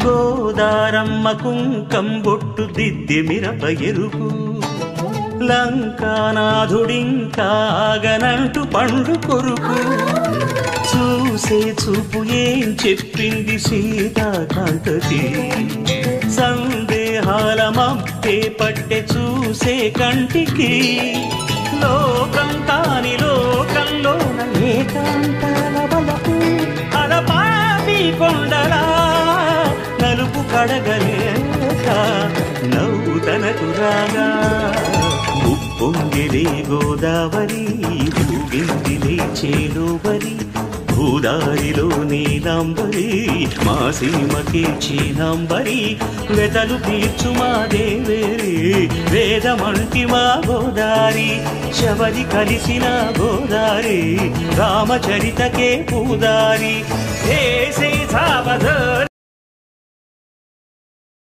గోదారమ్మ కుంకంబొట్టు దిద్ది మిరప ఎరుపు లంకానాథుడింకాగనంటూ పండు కొరుకు చూసే చూపు ఏం చెప్పింది సీతాకాంతకి సందేహాల మబ్బే పట్టె చూసే కంటికి లోకం కాని లోకంలోన ఏకాంతాల బలపు అలపాపి కొండలా నలుపు కడగలేక నవ్వు తనకు రాగా ఉప్పొంగిలే గోదావరి ఊగిందిలే చేలోవరి భూదారిలో నీలాంబరి మా సీమకే చీనాంబరి వెతలు తీర్చు మా దేవేరి వేదమంటి మా గోదారి శబరి కలిసిన గోదారి రామచరితకే పూదారి